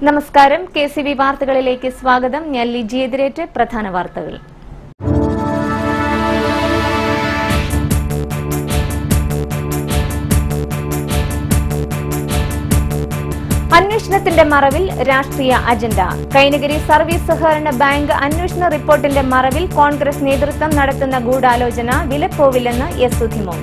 നമസ്കാരം. KCB വാർത്തകളിലേക്ക് സ്വാഗതം. ഞാൻ ലിജി എതിരേറ്റ്. പ്രധാന വാർത്തകൾ. അന്വേഷണത്തിന്റെ മറവിൽ രാഷ്ട്രീയ അജണ്ട. കൈനഗിരി സർവീസ് സഹകരണ ബാങ്ക് അന്വേഷണ റിപ്പോർട്ടിന്റെ മറവിൽ കോൺഗ്രസ് നേതൃത്വം നടത്തുന്ന ഗൂഢാലോചന വിലപ്പോവില്ലെന്ന് എസ് സുധിമോൻ.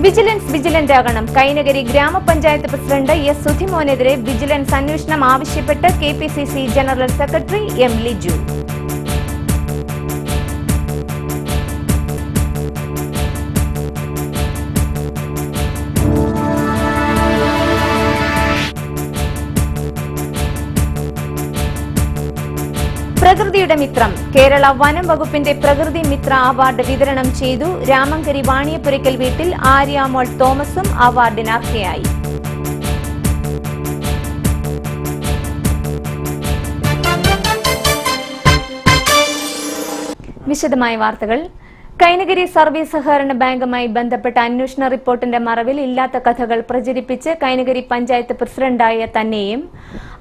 വിജിലൻസ് വിജിലന്റ് ആകണം. കൈനഗിരി ഗ്രാമപഞ്ചായത്ത് പ്രസിഡന്റ് എസ് സുധിമോനെതിരെ വിജിലൻസ് അന്വേഷണം ആവശ്യപ്പെട്ട് KPCC general secretary M Liju. പ്രകൃതിയുടെ മിത്രം. കേരള വനം വകുപ്പിന്റെ പ്രകൃതി മിത്ര അവാർഡ് വിതരണം ചെയ്തു. രാമങ്കരി വാണിയപ്പുരയ്ക്കൽ വീട്ടിൽ ആര്യാമോൾ തോമസും അവാർഡിന് അർഹയായി. വിശദമായ വാർത്തകൾ. കൈനഗിരി സർവീസ് സഹകരണ ബാങ്കുമായി ബന്ധപ്പെട്ട അന്വേഷണ റിപ്പോർട്ടിന്റെ മറവിൽ ഇല്ലാത്ത കഥകൾ പ്രചരിപ്പിച്ച് കൈനഗിരി പഞ്ചായത്ത് പ്രസിഡന്റായ തന്നെയും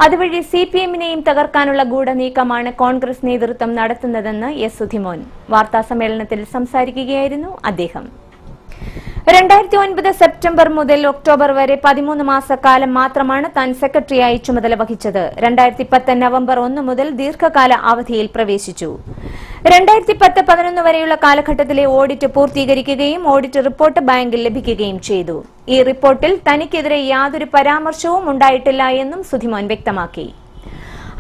അതുവഴി CPM-നെയും തകർക്കാനുള്ള ഗൂഢനീക്കമാണ് കോൺഗ്രസ് നേതൃത്വം നടത്തുന്നതെന്ന് എസ് സുധിമോൻ വാർത്താസമ്മേളനത്തിൽ സംസാരിക്കുകയായിരുന്നു അദ്ദേഹം. 2009 സെപ്റ്റംബർ മുതൽ ഒക്ടോബർ വരെ 13 മാസക്കാലം മാത്രമാണ് താൻ സെക്രട്ടറിയായി ചുമതല വഹിച്ചത്. 2010 നവംബർ 1 മുതൽ ദീർഘകാല അവധിയിൽ പ്രവേശിച്ചു. 2010-11 വരെയുള്ള കാലഘട്ടത്തിലെ ഓഡിറ്റ് പൂർത്തീകരിക്കുകയും ഓഡിറ്റ് റിപ്പോർട്ട് ബാങ്കിൽ ലഭിക്കുകയും ചെയ്തു. ഈ റിപ്പോർട്ടിൽ തനിക്കെതിരെ യാതൊരു പരാമർശവും ഉണ്ടായിട്ടില്ല എന്നും സുധിമോൻ വ്യക്തമാക്കി.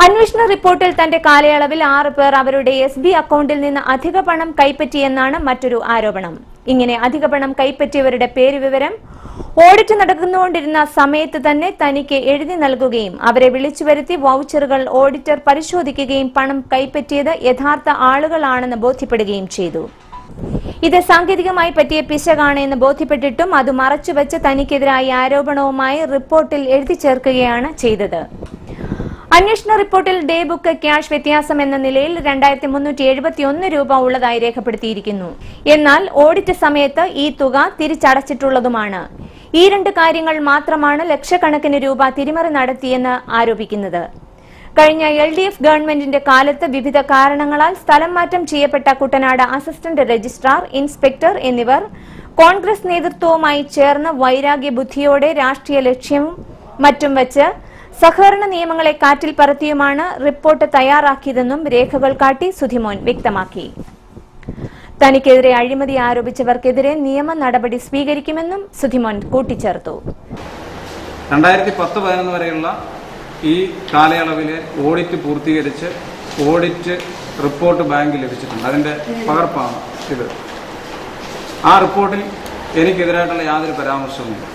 അന്വേഷണ റിപ്പോർട്ടിൽ തന്റെ കാലയളവിൽ 6 പേർ അവരുടെ SB അക്കൌണ്ടിൽ നിന്ന് അധിക പണം കൈപ്പറ്റിയെന്നാണ് മറ്റൊരു ആരോപണം. ഇങ്ങനെ അധിക പണം കൈപ്പറ്റിയവരുടെ പേരുവിവരം ഓഡിറ്റ് നടന്നുകൊണ്ടിരുന്ന സമയത്ത് തന്നെ തനിക്ക് എഴുതി നൽകുകയും അവരെ വിളിച്ചുവരുത്തി വൌച്ചറുകൾ ഓഡിറ്റർ പരിശോധിക്കുകയും പണം കൈപ്പറ്റിയത് യഥാർത്ഥ ആളുകളാണെന്ന് ബോധ്യപ്പെടുകയും ചെയ്തു. ഇത് സാങ്കേതികമായി പറ്റിയ പിശകാണ് എന്ന് ബോധ്യപ്പെട്ടിട്ടും അത് മറച്ചുവെച്ച് തനിക്കെതിരായ ആരോപണവുമായി റിപ്പോർട്ടിൽ എഴുതി ചേർക്കുകയാണ് ചെയ്തത്. അന്വേഷണ റിപ്പോർട്ടിൽ ഡേ ബുക്ക് ക്യാഷ് വ്യത്യാസം എന്ന നിലയിൽ 2371 രൂപ ഉള്ളതായി രേഖപ്പെടുത്തിയിരിക്കുന്നു. എന്നാൽ ഓഡിറ്റ് സമയത്ത് ഈ തുക തിരിച്ചടച്ചിട്ടുള്ളതുമാണ്. ഈ 2 കാര്യങ്ങൾ മാത്രമാണ് ലക്ഷക്കണക്കിന് രൂപ തിരിമറി നടത്തിയെന്ന് ആരോപിക്കുന്നത്. കഴിഞ്ഞ LDF ഗവൺമെന്റിന്റെ കാലത്ത് വിവിധ കാരണങ്ങളാൽ സ്ഥലം മാറ്റം ചെയ്യപ്പെട്ട കുട്ടനാട് അസിസ്റ്റന്റ് രജിസ്ട്രാർ, ഇൻസ്പെക്ടർ എന്നിവർ കോൺഗ്രസ് നേതൃത്വവുമായി ചേർന്ന് വൈരാഗ്യ ബുദ്ധിയോടെ രാഷ്ട്രീയ ലക്ഷ്യവും മറ്റും വച്ച് സഹകരണ നിയമങ്ങളെ കാറ്റിൽ പറത്തിയുമാണ് റിപ്പോർട്ട് തയ്യാറാക്കിയതെന്നും രേഖകൾ കാട്ടി സുധിമോൻ വ്യക്തമാക്കി. തനിക്കെതിരെ അഴിമതി ആരോപിച്ചവർക്കെതിരെ നിയമ നടപടി സ്വീകരിക്കുമെന്നും സുധിമോൻ കൂട്ടിച്ചേർത്തു. 2010-11 വരെയുള്ള ഈ കാലയളവിലെ ഓഡിറ്റ് പൂർത്തീകരിച്ച് ഓഡിറ്റ് റിപ്പോർട്ട് ബാങ്കിൽ ലഭിച്ചിട്ടുണ്ട്. അതിന്റെ പകർപ്പാണ് ഇത്. ആ റിപ്പോർട്ടിൽ എനിക്കെതിരായിട്ടുള്ള യാതൊരു പരാമർശവുമില്ല.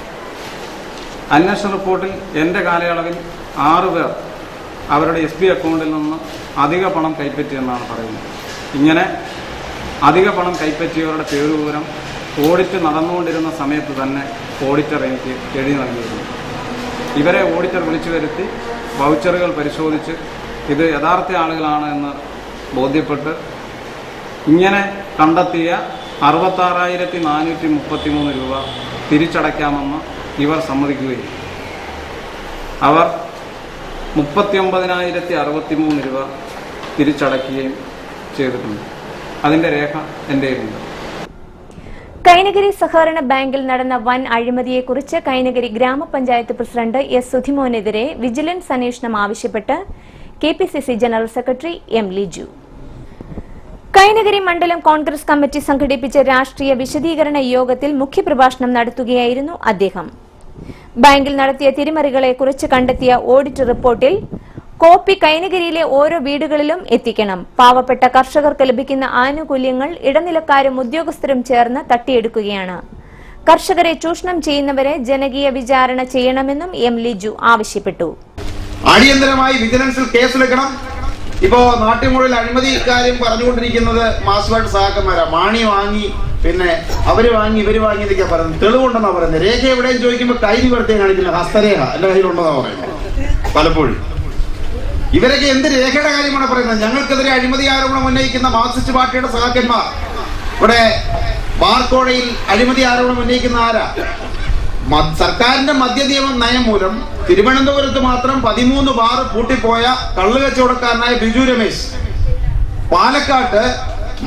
അന്വേഷണ റിപ്പോർട്ടിൽ എന്റെ കാലയളവിൽ 6 പേർ അവരുടെ SB അക്കൗണ്ടിൽ നിന്ന് അധിക പണം കൈപ്പറ്റിയെന്നാണ് പറയുന്നത്. ഇങ്ങനെ അധിക പണം കൈപ്പറ്റിയവരുടെ പേരുവിവരം ഓഡിറ്റ് നടന്നുകൊണ്ടിരുന്ന സമയത്ത് തന്നെ ഓഡിറ്റർ എനിക്ക് എഴുതി നൽകിയിരുന്നു. ഇവരെ ഓഡിറ്റർ വിളിച്ചു വരുത്തി വൗച്ചറുകൾ പരിശോധിച്ച് ഇത് യഥാർത്ഥ ആളുകളാണ് എന്ന് ബോധ്യപ്പെട്ട് ഇങ്ങനെ കണ്ടെത്തിയ 66,433 രൂപ തിരിച്ചടയ്ക്കാമെന്ന് ഇവർ സമ്മതിക്കുകയും അവർ 39,063 രൂപ തിരിച്ചടയ്ക്കുകയും ചെയ്തിട്ടുണ്ട്. അതിന്റെ രേഖ എന്റെ കയ്യിലുണ്ട്. കൈനഗിരി സഹകരണ ബാങ്കിൽ നടന്ന വൻ അഴിമതിയെക്കുറിച്ച് കൈനഗിരി ഗ്രാമപഞ്ചായത്ത് പ്രസിഡന്റ് എസ് സുധിമോനെതിരെ വിജിലൻസ് അന്വേഷണം ആവശ്യപ്പെട്ട് KPCC general secretary M Liju. Kainakary മണ്ഡലം കോൺഗ്രസ് കമ്മിറ്റി സംഘടിപ്പിച്ച രാഷ്ട്രീയ വിശദീകരണ യോഗത്തിൽ മുഖ്യപ്രഭാഷണം നടത്തുകയായിരുന്നു അദ്ദേഹം. ബാങ്കിൽ നടത്തിയ തിരിമറികളെക്കുറിച്ച് കണ്ടെത്തിയ ഓഡിറ്റ് റിപ്പോർട്ടിൽ കോപ്പി കൈനഗിരിയിലെ ഓരോ വീടുകളിലും എത്തിക്കണം. പാവപ്പെട്ട കർഷകർക്ക് ലഭിക്കുന്ന ആനുകൂല്യങ്ങൾ ഇടനിലക്കാരും ഉദ്യോഗസ്ഥരും ചേർന്ന് തട്ടിയെടുക്കുകയാണ്. കർഷകരെ ചൂഷണം ചെയ്യുന്നവരെ ജനകീയ വിചാരണ ചെയ്യണമെന്നും എം ലിജു ആവശ്യപ്പെട്ടു. അടിയന്തരമായി വിജിലൻസിൽ കേസെടുക്കണം. ഇപ്പോ നാട്ടിൽ മുഴുവൻ അഴിമതി കാര്യം പറഞ്ഞുകൊണ്ടിരിക്കുന്നത് മാസ്വാഡ് സഹാക്കന്മാരാ. മാണി വാങ്ങി, പിന്നെ അവര് വാങ്ങി ഇവര് വാങ്ങി എന്നൊക്കെ പറയുന്നത്. തെളിവുണ്ടെന്നാ പറയുന്നത്. രേഖ എവിടെയും ചോദിക്കുമ്പോൾ കൈ നിവർത്തിയും കാണിക്കില്ല. ഹസ്തരേഖ എന്റെ കയ്യിലുണ്ടെന്നാ പറയുന്നത് പലപ്പോഴും. ഇവരൊക്കെ എന്ത് രേഖയുടെ കാര്യമാണ് പറയുന്നത്? ഞങ്ങൾക്കെതിരെ അഴിമതി ആരോപണം ഉന്നയിക്കുന്ന മാർക്സിസ്റ്റ് പാർട്ടിയുടെ സഹാക്കന്മാർ ഇവിടെ ബാർക്കോഴയിൽ അഴിമതി ആരോപണം ഉന്നയിക്കുന്ന ആരാ? സർക്കാരിന്റെ മദ്യനിയമ നയം മൂലം തിരുവനന്തപുരത്ത് മാത്രം 13 ബാർ പൂട്ടിപ്പോയ കള്ളുകച്ചവടക്കാരനായ ബിജു രമേശ് പാലക്കാട്ട്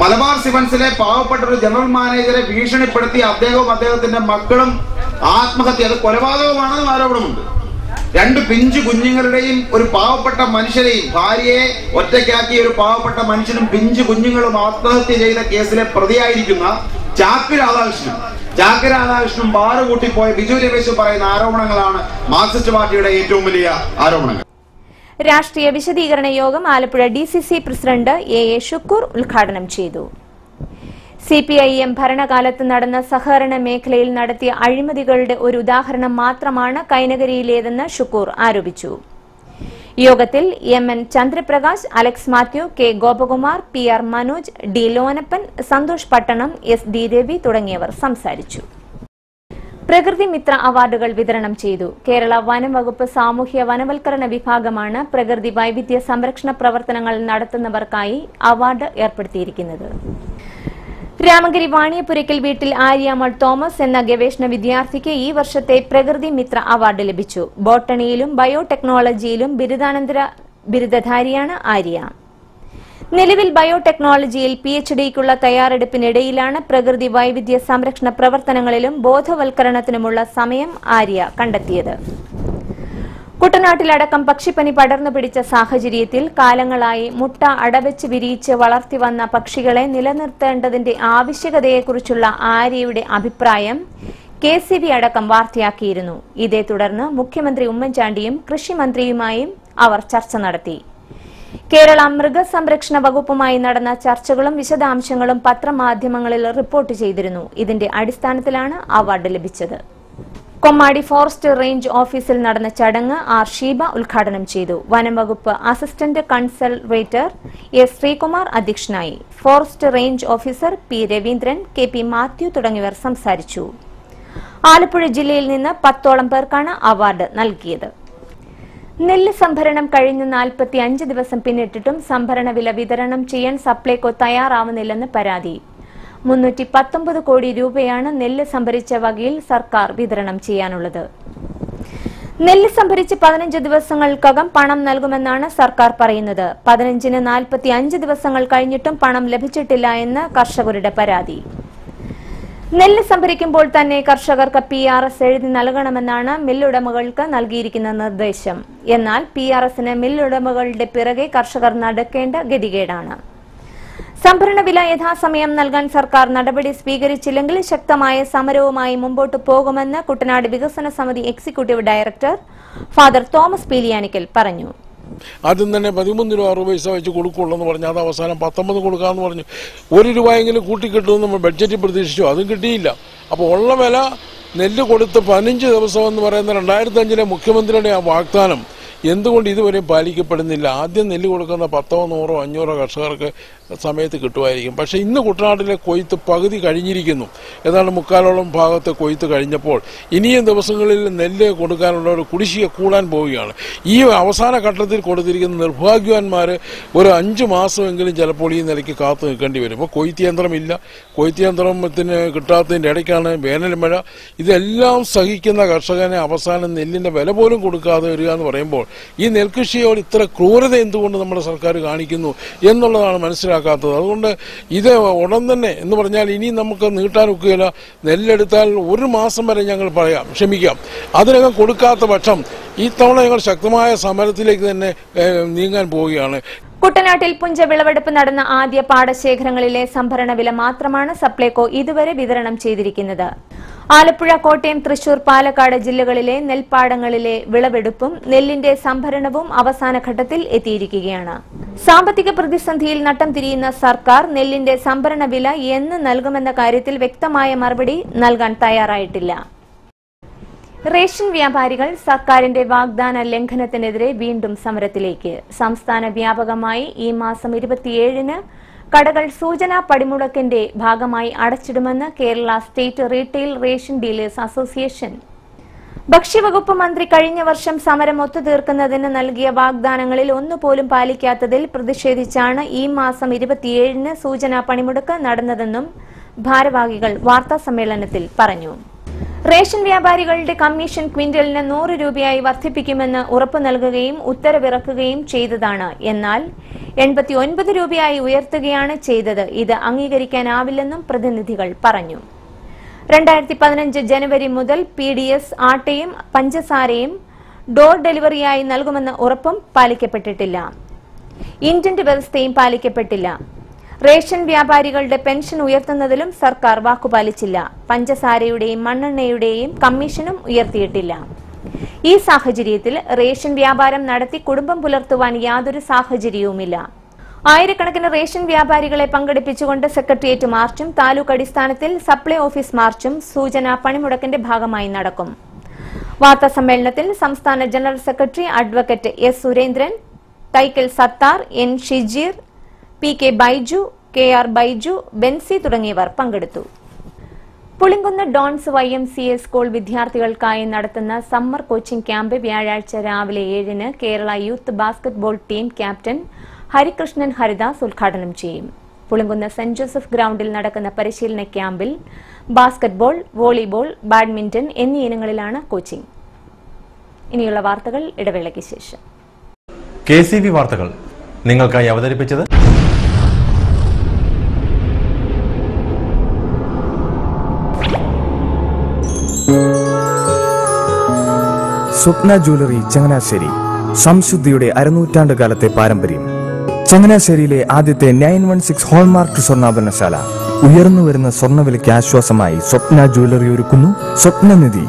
മലബാർ സിമൻസിലെ പാവപ്പെട്ട ഒരു ജനറൽ മാനേജറെ ഭീഷണിപ്പെടുത്തി അദ്ദേഹവും അദ്ദേഹത്തിന്റെ മക്കളും ആത്മഹത്യ, അത് കൊലപാതകമാണെന്നും ആരോപണമുണ്ട്. 2 പിഞ്ചു കുഞ്ഞുങ്ങളുടെയും ഒരു പാവപ്പെട്ട മനുഷ്യരെയും, ഭാര്യയെ ഒറ്റയ്ക്കാക്കി ഒരു പാവപ്പെട്ട മനുഷ്യനും പിഞ്ചു കുഞ്ഞുങ്ങളും ആത്മഹത്യ ചെയ്ത കേസിലെ പ്രതിയായിരിക്കുന്ന ചാക്കി രാധാകൃഷ്ണനും ബാറ് കൂട്ടിപ്പോയ ബിജു രമേശും പറയുന്ന ആരോപണങ്ങളാണ് മാർക്സിസ്റ്റ് പാർട്ടിയുടെ ഏറ്റവും വലിയ ആരോപണങ്ങൾ. രാഷ്ട്രീയ വിശദീകരണ യോഗം Alappuzha DCC president A Shukkoor ഉദ്ഘാടനം ചെയ്തു. CPIM ഭരണകാലത്ത് നടന്ന സഹകരണ മേഖലയിൽ നടത്തിയ അഴിമതികളുടെ ഒരു ഉദാഹരണം മാത്രമാണ് കൈനകരിയിലേതെന്ന് ഷുക്കൂർ ആരോപിച്ചു. യോഗത്തിൽ MN Chandraprakash, Alex Mathew, K Gopakumar, PR Manoj, D Lonappan, Santhosh Pattanam, SD Ravi തുടങ്ങിയവർ സംസാരിച്ചു. പ്രകൃതി മിത്ര അവാർഡുകൾ വിതരണം ചെയ്തു. കേരള വനം വകുപ്പ് സാമൂഹ്യ വനവൽക്കരണ വിഭാഗമാണ് പ്രകൃതി വൈവിധ്യ സംരക്ഷണ പ്രവർത്തനങ്ങൾ നടത്തുന്നവർക്കായി അവാർഡ് ഏർപ്പെടുത്തിയിരിക്കുന്നത്. രാമഗിരി വാണിയപുരയ്ക്കൽ വീട്ടിൽ ആര്യാമൾ തോമസ് എന്ന ഗവേഷണ വിദ്യാർത്ഥിക്ക് ഈ വർഷത്തെ പ്രകൃതി മിത്ര അവാർഡ് ലഭിച്ചു. ബോട്ടണിയിലും ബയോടെക്നോളജിയിലും ബിരുദാനന്തര ബിരുദധാരിയാണ് ആര്യ. നിലവിൽ ബയോടെക്നോളജിയിൽ PhDക്കുള്ള തയ്യാറെടുപ്പിനിടയിലാണ് പ്രകൃതി വൈവിധ്യ സംരക്ഷണ പ്രവർത്തനങ്ങളിലും ബോധവൽക്കരണത്തിനുമുള്ള സമയം ആര്യ കണ്ടെത്തിയത്. കുട്ടനാട്ടിലടക്കം പക്ഷിപ്പനി പടർന്നു പിടിച്ച സാഹചര്യത്തിൽ കാലങ്ങളായി മുട്ട അടവെച്ച് വിരിയിച്ച് വളർത്തിവന്ന പക്ഷികളെ നിലനിർത്തേണ്ടതിന്റെ ആവശ്യകതയെക്കുറിച്ചുള്ള ആര്യയുടെ അഭിപ്രായം KCB അടക്കം വാർത്തയാക്കിയിരുന്നു. ഇതേ തുടർന്ന് മുഖ്യമന്ത്രി ഉമ്മൻചാണ്ടിയും കൃഷിമന്ത്രിയുമായും അവർ ചർച്ച നടത്തി. കേരള മൃഗസംരക്ഷണ വകുപ്പുമായി നടന്ന ചർച്ചകളും വിശദാംശങ്ങളും പത്രമാധ്യമങ്ങളിൽ റിപ്പോർട്ട് ചെയ്തിരുന്നു. ഇതിന്റെ അടിസ്ഥാനത്തിലാണ് അവാർഡ് ലഭിച്ചത്. കൊമ്മാടി ഫോറസ്റ്റ് റേഞ്ച് ഓഫീസിൽ നടന്ന ചടങ്ങ് R ഷീബ ഉദ്ഘാടനം ചെയ്തു. വനം വകുപ്പ് അസിസ്റ്റന്റ് കൺസർവേറ്റർ S ശ്രീകുമാർ അധ്യക്ഷനായി. Forest range officer P Raveendran, KP Mathew തുടങ്ങിയവർ സംസാരിച്ചു. ആലപ്പുഴ ജില്ലയിൽ നിന്ന് 10ഓളം പേർക്കാണ് അവാർഡ് നൽകിയത്. നെല്ല് സംഭരണം കഴിഞ്ഞ് 45 ദിവസം പിന്നിട്ടിട്ടും സംഭരണ വില വിതരണം ചെയ്യാൻ സപ്ലൈകോ തയ്യാറാവുന്നില്ലെന്ന് പരാതി. 319 കോടി രൂപയാണ് നെല്ല് സംഭരിച്ച വകയിൽ സർക്കാർ വിതരണം ചെയ്യാനുള്ളത്. നെല്ല് സംഭരിച്ച് 15 ദിവസങ്ങൾക്കകം പണം നൽകുമെന്നാണ് സർക്കാർ പറയുന്നത്. 15ന് 45 ദിവസങ്ങൾ കഴിഞ്ഞിട്ടും പണം ലഭിച്ചിട്ടില്ല എന്ന് കർഷകരുടെ പരാതി. നെല്ല് സംഭരിക്കുമ്പോൾ തന്നെ കർഷകർക്ക് PRS എഴുതി നൽകണമെന്നാണ് മില്ലുടമകൾക്ക് നൽകിയിരിക്കുന്ന നിർദ്ദേശം. എന്നാൽ PRSന് മില്ലുടമകളുടെ പിറകെ കർഷകർ നടക്കേണ്ട ഗതികേടാണ്. സംഭരണ വില യഥാസമയം നൽകാൻ സർക്കാർ നടപടി സ്വീകരിച്ചില്ലെങ്കിൽ ശക്തമായ സമരവുമായി മുമ്പോട്ട് പോകുമെന്ന് കുട്ടനാട് വികസന സമിതി എക്സിക്യൂട്ടീവ് ഡയറക്ടർ ഫാദർ തോമസ് പീലിയാനിക്കൽ പറഞ്ഞു. ആദ്യം തന്നെ 13 രൂപ 60 പൈസ വെച്ച് കൊടുക്കുള്ളൂ എന്ന് പറഞ്ഞു. അത് അവസാനം 19 കൊടുക്കാമെന്ന് പറഞ്ഞു. 1 രൂപയെങ്കിലും കൂട്ടിക്കിട്ടുമെന്ന് നമ്മൾ ബഡ്ജറ്റിൽ പ്രതീക്ഷിച്ചു. അതും കിട്ടിയില്ല. അപ്പോൾ ഉള്ള വില നെല്ല് കൊടുത്ത് 15 ദിവസം എന്ന് പറയുന്ന 2005 മുഖ്യമന്ത്രിയുടെ ആ വാഗ്ദാനം എന്തുകൊണ്ട് ഇതുവരെ പാലിക്കപ്പെടുന്നില്ല? ആദ്യം നെല്ല് കൊടുക്കുന്ന 10, 100, 500 കർഷകർക്ക് സമയത്ത് കിട്ടുമായിരിക്കും. പക്ഷെ ഇന്ന് കുട്ടനാട്ടിലെ കൊയ്ത്ത് പകുതി കഴിഞ്ഞിരിക്കുന്നു. ഏതാണ്ട് 3/4 ഭാഗത്ത് കൊയ്ത്ത് കഴിഞ്ഞപ്പോൾ ഇനിയും ദിവസങ്ങളിൽ നെല്ല് കൊടുക്കാനുള്ള ഒരു കുടിശ്ശിക കൂടാൻ പോവുകയാണ്. ഈ അവസാന ഘട്ടത്തിൽ കൊടുത്തിരിക്കുന്ന നിർഭാഗ്യവാന്മാർ ഒരു 5 മാസമെങ്കിലും ചിലപ്പോൾ ഈ നിലയ്ക്ക് കാത്തു നിൽക്കേണ്ടി വരും. ഇപ്പോൾ കൊയ്ത്ത് യന്ത്രമില്ല. കൊയ്ത്ത് യന്ത്രത്തിന് കിട്ടാത്തതിൻ്റെ ഇടയ്ക്കാണ് വേനൽ മഴ. ഇതെല്ലാം സഹിക്കുന്ന കർഷകനെ അവസാനം നെല്ലിൻ്റെ വില പോലും കൊടുക്കാതെ വരിക എന്ന് പറയുമ്പോൾ ഈ നെൽകൃഷിയോട് ഇത്ര ക്രൂരത എന്തുകൊണ്ട് നമ്മുടെ സർക്കാർ കാണിക്കുന്നു എന്നുള്ളതാണ് മനസ്സിലാക്കുന്നത്. അതുകൊണ്ട് ഇത് ഉടൻ തന്നെ എന്ന് പറഞ്ഞാൽ ഇനി നമുക്ക് നീട്ടാനൊക്കുകയില്ല. നെല്ലെടുത്താൽ 1 മാസം വരെ ഞങ്ങൾ ക്ഷമിക്കാം. അതിനകം കൊടുക്കാത്ത പക്ഷം ഇത്തവണ ഞങ്ങൾ ശക്തമായ സമരത്തിലേക്ക് തന്നെ നീങ്ങാൻ പോവുകയാണ്. കുട്ടനാട്ടിൽ പുഞ്ച വിളവെടുപ്പ് നടന്ന ആദ്യ പാടശേഖരങ്ങളിലെ സംഭരണ വില മാത്രമാണ് സപ്ലൈകോ ഇതുവരെ വിതരണം ചെയ്തിരിക്കുന്നത്. ആലപ്പുഴ, കോട്ടയം, തൃശൂർ, പാലക്കാട് ജില്ലകളിലെ നെൽപ്പാടങ്ങളിലെ വിളവെടുപ്പും നെല്ലിന്റെ സംഭരണവും അവസാന ഘട്ടത്തിൽ എത്തിയിരിക്കുകയാണ്. സാമ്പത്തിക പ്രതിസന്ധിയിൽ നട്ടം തിരിയുന്ന സർക്കാർ നെല്ലിന്റെ സംഭരണ വില എന്ന് നൽകുമെന്ന കാര്യത്തിൽ വ്യക്തമായ മറുപടി നൽകാൻ തയ്യാറായിട്ടില്ല. റേഷൻ വ്യാപാരികൾ സർക്കാരിന്റെ വാഗ്ദാന ലംഘനത്തിനെതിരെ വീണ്ടും സമരത്തിലേക്ക്. സംസ്ഥാന വ്യാപകമായി ഈ മാസം 27-ന് കടകൾ സൂചനാ പടിമുടക്കിന്റെ ഭാഗമായി അടച്ചിടുമെന്ന് Kerala state retail ration dealers association ഭക്ഷ്യവകുപ്പ് മന്ത്രി കഴിഞ്ഞ വർഷം സമരം ഒത്തുതീർക്കുന്നതിന് നൽകിയ വാഗ്ദാനങ്ങളിൽ ഒന്നുപോലും പാലിക്കാത്തതിൽ പ്രതിഷേധിച്ചാണ് ഈ മാസം 27-ന് സൂചനാ പണിമുടക്ക് നടന്നതെന്നും ഭാരവാഹികൾ വാർത്താസമ്മേളനത്തിൽ പറഞ്ഞു. റേഷൻ വ്യാപാരികളുടെ കമ്മീഷൻ ക്വിന്റലിന് 100 രൂപയായി വർദ്ധിപ്പിക്കുമെന്ന് ഉറപ്പു നൽകുകയും ഉത്തരവിറക്കുകയും ചെയ്തതാണ്. എന്നാൽ 89 രൂപയായി ഉയർത്തുകയാണ് ചെയ്തത്. ഇത് അംഗീകരിക്കാനാവില്ലെന്നും പ്രതിനിധികൾ പറഞ്ഞു. 2015 ജനുവരി മുതൽ PDS ആട്ടയും പഞ്ചസാരയും ഡോർ ഡെലിവറിയായി നൽകുമെന്ന ഉറപ്പും പാലിക്കപ്പെട്ടിട്ടില്ല. ഇന്റന്റ് വ്യവസ്ഥയും പാലിക്കപ്പെട്ടില്ല. റേഷൻ വ്യാപാരികളുടെ പെൻഷൻ ഉയർത്തുന്നതിലും സർക്കാർ വാക്കുപാലിച്ചില്ല. പഞ്ചസാരയുടെയും മണ്ണെണ്ണയുടെയും കമ്മീഷനും ഉയർത്തിയിട്ടില്ല. ഈ സാഹചര്യത്തിൽ റേഷൻ വ്യാപാരം നടത്തി കുടുംബം പുലർത്തുവാൻ യാതൊരു സാഹചര്യവുമില്ല. ആയിരക്കണക്കിന് റേഷൻ വ്യാപാരികളെ പങ്കെടുപ്പിച്ചുകൊണ്ട് സെക്രട്ടേറിയറ്റ് മാർച്ചും താലൂക്ക് അടിസ്ഥാനത്തിൽ സപ്ലൈ ഓഫീസ് മാർച്ചും സൂചനാ പണിമുടക്കിന്റെ ഭാഗമായി നടക്കും. വാർത്താസമ്മേളനത്തിൽ സംസ്ഥാന general secretary advocate S. Surendran, Thaikkal Sathar, N. Shijeer, PK Baiju, KR Baiju, Benzy തുടങ്ങിയവർ പങ്കെടുത്തു. പുളിങ്കുന്ന് ഡോൺസ് YMCA സ്കൂൾ വിദ്യാർത്ഥികൾക്കായി നടത്തുന്ന സമ്മർ കോച്ചിംഗ് ക്യാമ്പ് വ്യാഴാഴ്ച രാവിലെ 7-ന് Kerala youth basketball team captain Harikrishnan Haridas ഉദ്ഘാടനം ചെയ്യും. പുളിങ്കുന്ന് സെന്റ് ജോസഫ് ഗ്രൌണ്ടിൽ നടക്കുന്ന പരിശീലന ക്യാമ്പിൽ ബാസ്കറ്റ്ബോൾ, വോളിബോൾ, ബാഡ്മിന്റൺ എന്നീ ഇനങ്ങളിലാണ് കോച്ചിംഗ്. ഇനിയുള്ള വാർത്തകൾ ഇടവേളയ്ക്ക് ശേഷം. KCV വാർത്തകൾ നിങ്ങൾക്കായി അവതരിപ്പിച്ചത് സ്വപ്ന ജ്വല്ലറി ചങ്ങനാശ്ശേരി. സംശുദ്ധിയുടെ അരനൂറ്റാണ്ട് കാലത്തെ പാരമ്പര്യം. ചങ്ങനാശ്ശേരിയിലെ ആദ്യത്തെ 916 ഹോൾമാർക്ക് സ്വർണ്ണാഭരണശാല. ഉയർന്നുവരുന്ന സ്വർണ്ണവിലയ്ക്ക് ആശ്വാസമായി സ്വപ്ന ജ്വല്ലറി ഒരുക്കുന്നു സ്വപ്നനിധി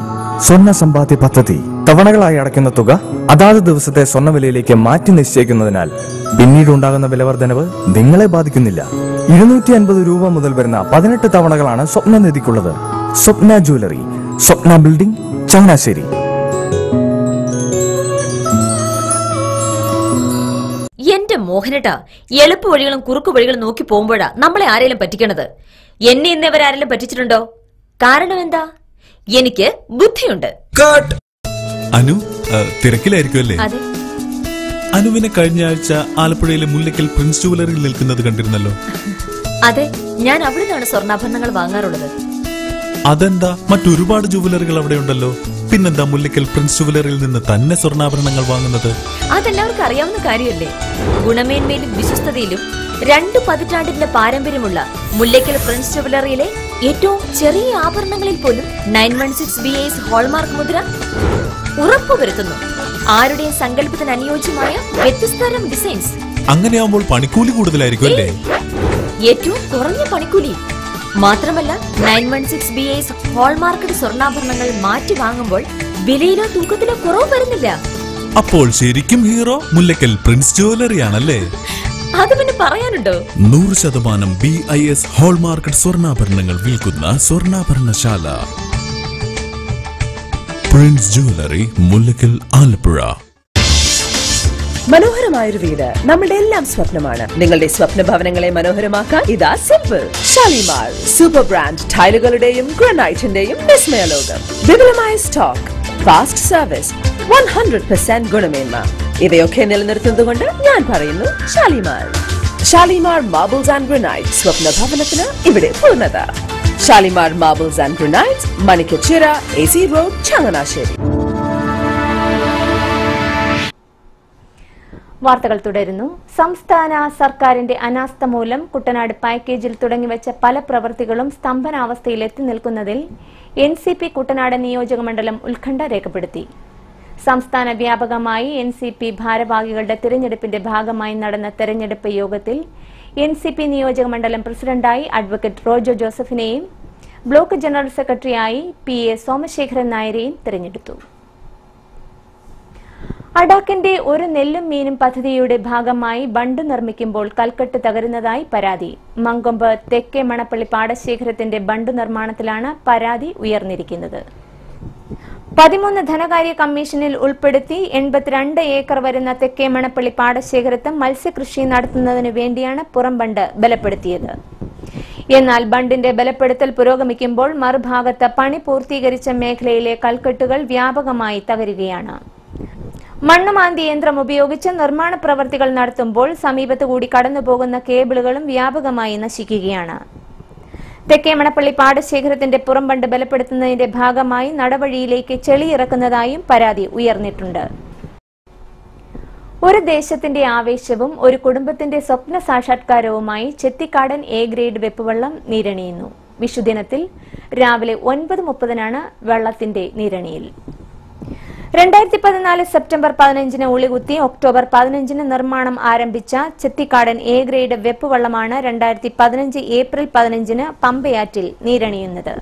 സ്വർണ്ണ സമ്പാദ്യ പദ്ധതി. തവണകളായി അടയ്ക്കുന്ന തുക അതാത് ദിവസത്തെ സ്വർണ്ണവിലയിലേക്ക് മാറ്റി നിശ്ചയിക്കുന്നതിനാൽ പിന്നീടുണ്ടാകുന്ന വിലവർദ്ധനവ് നിങ്ങളെ ബാധിക്കുന്നില്ല. 250 രൂപ മുതൽ വരുന്ന 18 തവണകളാണ് സ്വപ്നനിധിക്കുള്ളത്. സ്വപ്ന ജ്വല്ലറി, സ്വപ്ന ബിൽഡിംഗ്, ചങ്ങനാശ്ശേരി. എന്റെ മോഹനേട്ടാ, എളുപ്പ വഴികളും കുറുക്കു വഴികളും നോക്കി പോകുമ്പോഴാ നമ്മളെ ആരെങ്കിലും പറ്റിക്കണത്. എന്നെ ഇന്നവരാരെങ്കിലും പറ്റിച്ചിട്ടുണ്ടോ? കാരണം എന്താ? എനിക്ക് ബുദ്ധിയുണ്ട്. അനു തിരക്കിലായിരിക്കും അല്ലേ? അതെ. അനുവിനെ കഴിഞ്ഞ ആഴ്ച ആലപ്പുഴയിലെ മുല്ലയ്ക്കൽ പ്രിൻസ് ജുവലറിയിൽ നിൽക്കുന്നത് കണ്ടിരുന്നല്ലോ. അതെ, ഞാൻ അവിടെ നിന്നാണ് സ്വർണ്ണാഭരണങ്ങൾ വാങ്ങാറുള്ളത്. അതെന്താ, മറ്റൊരുപാട് ജുവലറികൾ അവിടെ ഉണ്ടല്ലോ. പിന്നെന്താ മുല്ലയ്ക്കൽ പ്രിൻസ് ജുവലറിയിൽ നിന്ന് തന്നെ സ്വർണ്ണാഭരണങ്ങൾ വാങ്ങുന്നത്? അതെല്ലാവർക്കും അറിയാവുന്ന കാര്യമല്ലേ. ഗുണമേന്മയിലും വിശ്വസ്തതയിലും 2 പതിറ്റാണ്ടിന്റെ പാരമ്പര്യമുള്ള മുല്ലയ്ക്കൽ പ്രിൻസ് ജുവലറിയിലെ ഏറ്റവും ചെറിയ ആഭരണങ്ങളിൽ പോലും 916 BAS ഹോൾമാർക്ക് മുദ്ര ഉറപ്പുവരുത്തുന്നു. ആരുടെയും സങ്കല്പത്തിന് അനുയോജ്യമായ വ്യത്യസ്തതരം ഡിസൈൻസ്. അങ്ങനെയാവുമ്പോൾ പണിക്കൂലി കൂടുതലായിരിക്കും അല്ലേ? ഏറ്റവും കുറഞ്ഞ പണിക്കൂലി. മാത്രമല്ല 916 BAS ഹോൾമാർക്കഡ് സ്വർണ്ണാഭരണങ്ങൾ മാറ്റി വാങ്ങുമ്പോൾ വിലയിലോ തൂക്കത്തിലോ കുറവ് വരുന്നില്ല. അപ്പോൾ ശരിക്കും ഹീറോ മുല്ലയ്ക്കൽ പ്രിൻസ് ജുവലറി ആണല്ലേ? അത് പിന്നെ പറയാനുണ്ടോ? 100% BIS ഹോൾമാർക്കഡ് സ്വർണ്ണാഭരണങ്ങൾ വിൽക്കുന്ന സ്വർണ്ണാഭരണശാല പ്രിൻസ് ജുവലറി, മുല്ലയ്ക്കൽ, ആലപ്പുഴ. മനോഹരമായൊരു വീട് നമ്മുടെ എല്ലാം സ്വപ്നമാണ്. നിങ്ങളുടെ സ്വപ്ന ഭവനങ്ങളെ മനോഹരമാക്കാൻ ഇതാ സിമ്പിൾ. ഷാലിമാർ സൂപ്പർ ബ്രാൻഡ് ടൈലുകളുടെയും ഗ്രാനൈറ്റിന്റെയും വിസ്മയ ലോകം. വിപുലമായ സ്റ്റോക്ക്, ഫാസ്റ്റ് സർവീസ്, 100% ഗുണമേന്മ. ഇവയൊക്കെ നിലനിർത്തുന്നതുകൊണ്ട് ഞാൻ പറയുന്നു Shalimar. Shalimar marbles and granite. സ്വപ്ന ഭവനത്തിന് ഇവിടെ പൂർണ്ണത. Shalimar marbles and granite, Manikkachira, AC road, Changanassery. വാർത്തകൾ തുടരുന്നു. സംസ്ഥാന സർക്കാരിന്റെ അനാസ്ഥ മൂലം കുട്ടനാട് പാക്കേജിൽ തുടങ്ങിവെച്ച പല പ്രവൃത്തികളും സ്തംഭനാവസ്ഥയിൽ എത്തി നിൽക്കുന്നതിൽ NCP കുട്ടനാട് നിയോജക മണ്ഡലം ഉത്കണ്ഠ രേഖപ്പെടുത്തി. സംസ്ഥാന വ്യാപകമായി NCP ഭാരവാഹികളുടെ തിരഞ്ഞെടുപ്പിന്റെ ഭാഗമായി നടന്ന തെരഞ്ഞെടുപ്പ് യോഗത്തിൽ NCP നിയോജക മണ്ഡലം പ്രസിഡന്റായി അഡ്വക്കേറ്റ് റോജോ ജോസഫിനെയും ബ്ലോക്ക് ജനറൽ സെക്രട്ടറിയായി PA സോമശേഖരൻ നായരെയും തിരഞ്ഞെടുത്തു. അഡാക്കിന്റെ ഒരു നെല്ലും മീനും പദ്ധതിയുടെ ഭാഗമായി ബണ്ട് നിർമ്മിക്കുമ്പോൾ കൽക്കെട്ട് തകരുന്നതായി പരാതി. മങ്കൊമ്പ് തെക്കേ മണപ്പള്ളി പാടശേഖരത്തിന്റെ ബണ്ട് നിർമ്മാണത്തിലാണ് പരാതി ഉയർന്നിരിക്കുന്നത്. 13 ധനകാര്യ കമ്മീഷനിൽ ഉൾപ്പെടുത്തി 82 ഏക്കർ വരുന്ന തെക്കേ മണപ്പള്ളി പാടശേഖരത്ത് മത്സ്യകൃഷി നടത്തുന്നതിനു വേണ്ടിയാണ് പുറംബണ്ട് ബലപ്പെടുത്തിയത്. എന്നാൽ ബണ്ടിന്റെ ബലപ്പെടുത്തൽ പുരോഗമിക്കുമ്പോൾ മറുഭാഗത്ത് പണി പൂർത്തീകരിച്ച മേഖലയിലെ കൽക്കെട്ടുകൾ വ്യാപകമായി തകരുകയാണ്. മണ്ണുമാന്തി യന്ത്രം ഉപയോഗിച്ച് നിർമ്മാണ പ്രവർത്തികൾ നടത്തുമ്പോൾ സമീപത്തുകൂടി കടന്നുപോകുന്ന കേബിളുകളും വ്യാപകമായി നശിക്കുകയാണ്. തെക്കേ മണപ്പള്ളി പാടശേഖരത്തിന്റെ പുറംബണ്ട് ബലപ്പെടുത്തുന്നതിന്റെ ഭാഗമായി നടവഴിയിലേക്ക് ചെളിയിറക്കുന്നതായും പരാതി ഉയർന്നിട്ടുണ്ട്. ഒരു ദേശത്തിന്റെ ആവേശവും ഒരു കുടുംബത്തിന്റെ സ്വപ്ന സാക്ഷാത്കാരവുമായി ചെത്തിക്കാടൻ എ ഗ്രേഡ് വെപ്പുവെള്ളം നീരണിയുന്നു. വിഷുദിനത്തിൽ രാവിലെ 9:30 വെള്ളത്തിന്റെ നീരണിയിൽ. 2014 സെപ്റ്റംബർ 15 ഉളികുത്തി ഒക്ടോബർ 15 നിർമ്മാണം ആരംഭിച്ച ചെത്തിക്കാടൻ എ ഗ്രേഡ് വെപ്പുവെള്ളമാണ് 2015 ഏപ്രിൽ 15 പമ്പയാറ്റിൽ നീരണിയുന്നത്.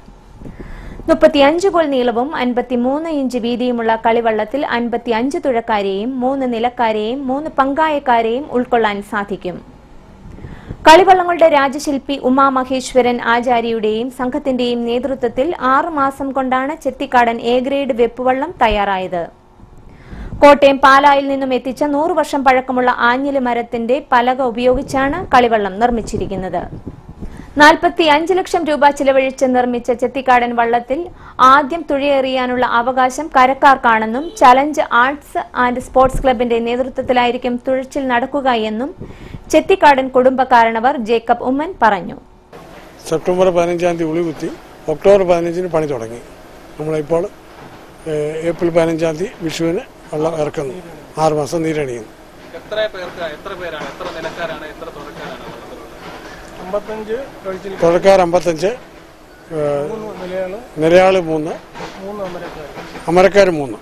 35 കോൽ നീളവും 53 ഇഞ്ച് വീതിയുമുള്ള കളിവള്ളത്തിൽ 55 തുഴക്കാരെയും 3 നിലക്കാരെയും 3 പങ്കായക്കാരെയും ഉൾക്കൊള്ളാൻ സാധിക്കും. കളിവള്ളങ്ങളുടെ രാജശില്പി ഉമാമഹേശ്വരൻ ആചാര്യയുടെയും സംഘത്തിന്റെയും നേതൃത്വത്തിൽ 6 മാസം കൊണ്ടാണ് ചെത്തിക്കാടൻ എ ഗ്രേഡ് വെപ്പുവള്ളം തയ്യാറായത്. കോട്ടയം പാലായിൽ നിന്നും എത്തിച്ച 100 വർഷം പഴക്കമുള്ള ആഞ്ഞിലി മരത്തിന്റെ പലക ഉപയോഗിച്ചാണ് കളിവള്ളം നിർമ്മിച്ചിരിക്കുന്നത്. 45 ലക്ഷം രൂപ ചിലവഴിച്ച് നിർമ്മിച്ച ചെത്തിക്കാടൻ വള്ളത്തിൽ ആദ്യം തുഴയെറിയാനുള്ള അവകാശം കരക്കാർക്കാണെന്നും ചലഞ്ച് ആർട്സ് ആൻഡ് സ്പോർട്സ് ക്ലബിന്റെ നേതൃത്വത്തിലായിരിക്കും തുഴച്ചിൽ നടക്കുക എന്നും ചെത്തിക്കാടൻ കുടുംബക്കാരനവർ ജേക്കബ് ഉമ്മൻ പറഞ്ഞു. സെപ്റ്റംബർ 15 ഉളികുത്തി ഒക്ടോബർ 15 പണി തുടങ്ങി. നമ്മളിപ്പോൾ ഏപ്രിൽ 15 വിഷുവിന് വെള്ളം ഇറക്കുന്നു. 6 മാസം നീരണിയുന്നു. തുഴക്കാർ 55, നിലയാള് 3, അമരക്കാർ 3.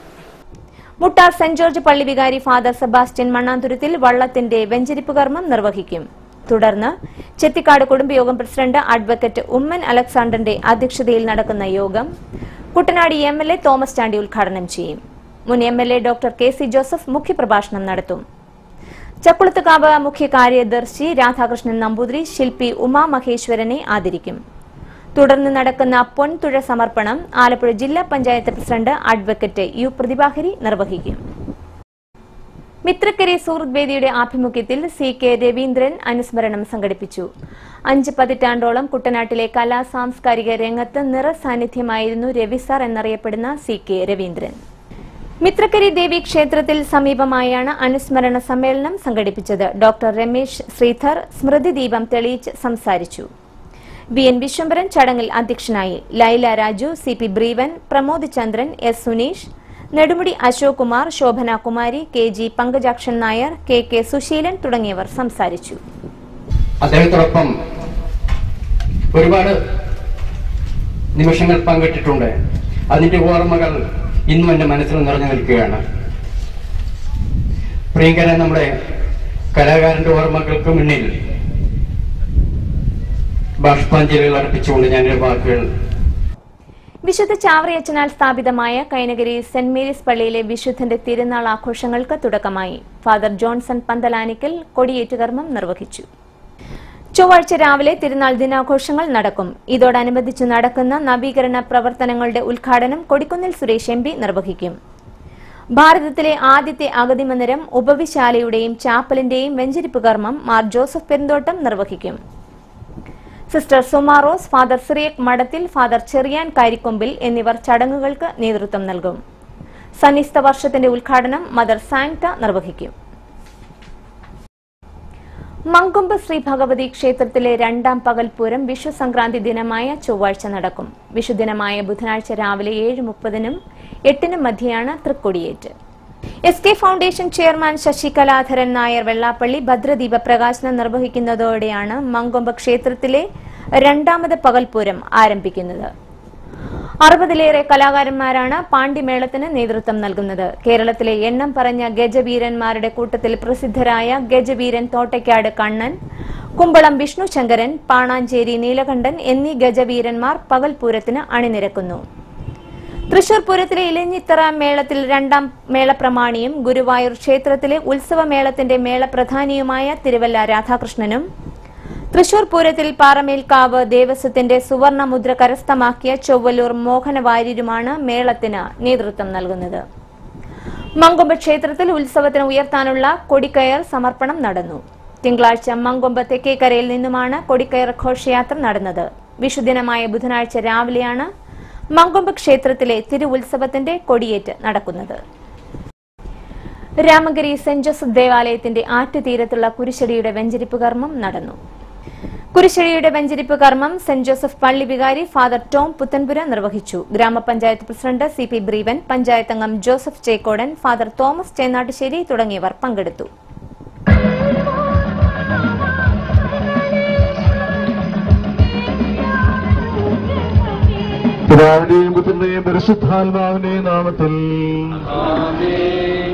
മുട്ടാർ സെന്റ് ജോർജ് പള്ളി വികാരി ഫാദർ സെബാസ്റ്റ്യൻ മണ്ണാന്തുരുത്തിൽ വള്ളത്തിന്റെ വെഞ്ചരിപ്പ് കർമ്മം നിർവഹിക്കും. തുടർന്ന് ചെത്തിക്കാട് കുടുംബയോഗം പ്രസിഡന്റ് അഡ്വക്കേറ്റ് ഉമ്മൻ അലക്സാണ്ടറിന്റെ അധ്യക്ഷതയിൽ നടക്കുന്ന യോഗം കുട്ടനാട് MLA തോമസ് ചാണ്ടി ഉദ്ഘാടനം ചെയ്യും. മുൻ MLA ഡോക്ടർ KC ജോസഫ് മുഖ്യപ്രഭാഷണം നടത്തും. ചക്കുളത്തുകാവ് മുഖ്യ കാര്യദർശി രാധാകൃഷ്ണൻ നമ്പൂതിരി ശില്പി ഉമാമഹേശ്വരനെ ആദരിക്കും. തുടർന്ന് നടക്കുന്ന പൊൻതുഴ സമർപ്പണം ആലപ്പുഴ ജില്ലാ panchayat president advocate U Prathibha Hari നിർവഹിക്കും. മിത്രക്കരി സുഹൃത്ത് വേദിയുടെ ആഭിമുഖ്യത്തിൽ CK രവീന്ദ്രൻ അനുസ്മരണം സംഘടിപ്പിച്ചു. 5 പതിറ്റാണ്ടോളം കുട്ടനാട്ടിലെ കലാ സാംസ്കാരിക രംഗത്ത് നിറസാന്നിധ്യമായിരുന്നു രവിസാർ എന്നറിയപ്പെടുന്ന CK രവീന്ദ്രൻ. മിത്രക്കരി ദേവി ക്ഷേത്രത്തിൽ സമീപമായാണ് അനുസ്മരണ സമ്മേളനം സംഘടിപ്പിച്ചത്. ഡോക്ടർ രമേശ് ശ്രീധർ സ്മൃതി ദീപം തെളിയിച്ച് സംസാരിച്ചു. VN വിശ്വംഭരൻ ചടങ്ങിൽ അധ്യക്ഷനായി. ലൈല രാജു, CP ബ്രീവൻ, പ്രമോദ് ചന്ദ്രൻ, S Suneesh, Nedumudi Ashok Kumar, Shobhana Kumari, KG Pankajakshan Nair, KK Suseelan തുടങ്ങിയവർ സംസാരിച്ചു. അദ്ദേഹത്തോടൊപ്പം ഒരുപാട് നിമിഷങ്ങൾ പങ്കിട്ടിട്ടുണ്ട്. അതിന്റെ ഓർമ്മകൾ ഇന്നും എന്റെ മനസ്സിൽ നിറഞ്ഞു നിൽക്കുകയാണ്. പ്രിയങ്കരൻ നമ്മുടെ കലാകാരന്റെ ഓർമ്മകൾക്ക് മുന്നിൽ ബാഷ്പാഞ്ജലികൾ അർപ്പിച്ചുകൊണ്ട് ഞാനൊരു വാക്കുകൾ. വിശുദ്ധ ചാവറയച്ചനാൽ സ്ഥാപിതമായ കൈനഗിരി സെന്റ് മേരീസ് പള്ളിയിലെ വിശുദ്ധന്റെ തിരുനാൾ ആഘോഷങ്ങൾക്ക് തുടക്കമായി. ഫാദർ ജോൺസൺ പന്തലാനിക്കൽ കൊടിയേറ്റുകർമ്മം നിർവഹിച്ചു. ചൊവ്വാഴ്ച രാവിലെ തിരുനാൾ ദിനാഘോഷങ്ങൾ നടക്കും. ഇതോടനുബന്ധിച്ച് നടക്കുന്ന നവീകരണ പ്രവർത്തനങ്ങളുടെ ഉദ്ഘാടനം കൊടിക്കുന്നിൽ സുരേഷ് MP നിർവഹിക്കും. ഭാരതത്തിലെ ആദ്യത്തെ അഗതി മന്ദിരം ഉപവിശാലയുടെയും ചാപ്പലിന്റെയും വെഞ്ചരിപ്പ് കർമ്മം മാർ ജോസഫ് പെരുന്തോട്ടം നിർവഹിക്കും. സിസ്റ്റർ സുമാറോസ്, ഫാദർ സിറിയക് മഠത്തിൽ, ഫാദർ ചെറിയാൻ കാരിക്കൊമ്പിൽ എന്നിവർ ചടങ്ങുകൾക്ക് നേതൃത്വം നൽകും. സന്നിസ്ത വർഷത്തിന്റെ ഉദ്ഘാടനം മദർ സാങ്ക്ട നിർവഹിക്കും. മങ്കൊമ്പ് ശ്രീ ഭഗവതി ക്ഷേത്രത്തിലെ 2ാം പകൽപൂരം വിഷു സംക്രാന്തി ദിനമായ ചൊവ്വാഴ്ച നടക്കും. വിഷുദിനമായ ബുധനാഴ്ച രാവിലെ 7:30 8 മധ്യയാണ് തൃക്കൊടിയേറ്റ്. SK foundation chairman Sasi Kaladharan Nair Vellappally ഭദ്രദീപ പ്രകാശനം നിർവഹിക്കുന്നതോടെയാണ് മങ്കൊമ്പ് ക്ഷേത്രത്തിലെ 2ാമത് പകൽപൂരം ആരംഭിക്കുന്നത്. 60-ലേറെ കലാകാരന്മാരാണ് പാണ്ടിമേളത്തിന് നേതൃത്വം നൽകുന്നത്. കേരളത്തിലെ എണ്ണം പറഞ്ഞ ഗജവീരന്മാരുടെ കൂട്ടത്തിൽ പ്രസിദ്ധരായ ഗജവീരൻ തോട്ടയ്ക്കാട് കണ്ണൻ, കുമ്പളം വിഷ്ണു ശങ്കരൻ, പാണാഞ്ചേരി നീലകണ്ഠൻ എന്നീ ഗജവീരന്മാർ പകൽപൂരത്തിന് അണിനിരക്കുന്നു. തൃശൂർ പൂരത്തിലെ ഇലഞ്ഞിത്തറ മേളത്തിൽ 2ാം മേളപ്രമാണിയും ഗുരുവായൂർ ക്ഷേത്രത്തിലെ ഉത്സവമേളത്തിന്റെ മേളപ്രധാനിയുമായ തിരുവല്ല രാധാകൃഷ്ണനും, തൃശൂർ പൂരത്തിൽ പാറമേൽക്കാവ് ദേവസ്വത്തിന്റെ സുവർണ മുദ്ര കരസ്ഥമാക്കിയ ചൊവ്വലൂർ മോഹനവാര്യരുമാണ് മേളത്തിന് നേതൃത്വം നൽകുന്നത്. മങ്കൊമ്പ് ക്ഷേത്രത്തിൽ ഉത്സവത്തിന് ഉയർത്താനുള്ള കൊടിക്കയർ സമർപ്പണം നടന്നു. തിങ്കളാഴ്ച മങ്കൊമ്പ് തെക്കേക്കരയിൽ നിന്നുമാണ് കൊടിക്കയർ ഘോഷയാത്ര നടന്നത്. വിഷുദിനമായ ബുധനാഴ്ച രാവിലെയാണ് മങ്കൊമ്പ് ക്ഷേത്രത്തിലെ തിരുവുത്സവത്തിന്റെ കൊടിയേറ്റ് നടക്കുന്നത്. രാമഗിരി സെന്റ് ജോസഫ് ദേവാലയത്തിന്റെ ആറ്റുതീരത്തുള്ള കുരിശടിയുടെ വെഞ്ചരിപ്പ് കർമ്മം നടന്നു. കുരിശടിയുടെ വെഞ്ചരിപ്പ് കർമ്മം സെന്റ് ജോസഫ് പള്ളി വികാരി ഫാദർ ടോം പുത്തൻപുര നിർവഹിച്ചു. ഗ്രാമപഞ്ചായത്ത് പ്രസിഡന്റ് CP ബ്രീവൻ, പഞ്ചായത്ത് അംഗം Joseph Chekkodan, father Thomas Chennattusseri തുടങ്ങിയവർ പങ്കെടുത്തു. പിതാവിന്റെയും പുത്രന്റെയും പരിശുദ്ധാത്മാവിന്റെയും നാമത്തിൽ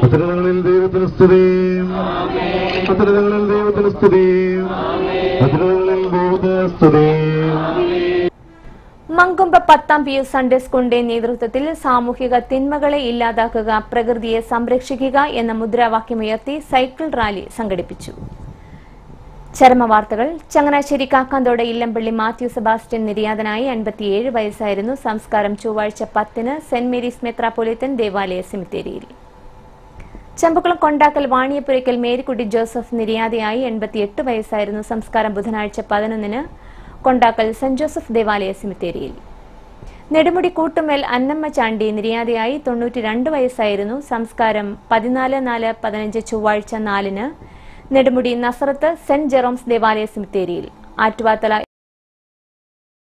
പത്രികകളിൽ ദൈവത്തിന് സ്തുതിയും പത്രികകളിൽ ദൈവത്തിന് സ്തുതിയും പത്രികകളിൽ ദൈവത്തിന് സ്തുതിയും. മങ്കൊമ്പ് 10ാം PU സൺഡേ സ്കൂളിന്റെ നേതൃത്വത്തിൽ സാമൂഹിക തിന്മകളെ ഇല്ലാതാക്കുക, പ്രകൃതിയെ സംരക്ഷിക്കുക എന്ന മുദ്രാവാക്യമുയർത്തി സൈക്കിൾ റാലി സംഘടിപ്പിച്ചു. ചരമവാർത്തകൾ. ചങ്ങനാശ്ശേരി കാക്കാന്തോട് ഇല്ലംപള്ളി മാത്യു സെബാസ്റ്റ്യൻ നിര്യാതനായി. 57 വയസ്സായിരുന്നു. സംസ്കാരം ചൊവ്വാഴ്ച 10-ന് സെന്റ് മേരീസ് മെത്രാപ്പൊലീത്തൻ ദേവാലയ സെമിത്തേരിയിൽ. ചമ്പക്കുളം കൊണ്ടാക്കൽ വാണിയപ്പുരയ്ക്കൽ മേരിക്കുട്ടി ജോസഫ് നിര്യാതയായി. 88 വയസ്സായിരുന്നു. സംസ്കാരം ബുധനാഴ്ച 11-ന് കൊണ്ടാക്കൽ സെന്റ് ജോസഫ് ദേവാലയ സെമിത്തേരിയിൽ. നെടുമുടി കൂട്ടുമേൽ അന്നമ്മ ചാണ്ടി നിര്യാതയായി. 92 വയസ്സായിരുന്നു. സംസ്കാരം 14/4/15 ചൊവ്വാഴ്ച 4-ന് നെടുമുടി നസറത്ത് സെന്റ് ജെറോംസ് ദേവാലയ സെമിത്തേരിയിൽ. ആറ്റുവാത്തല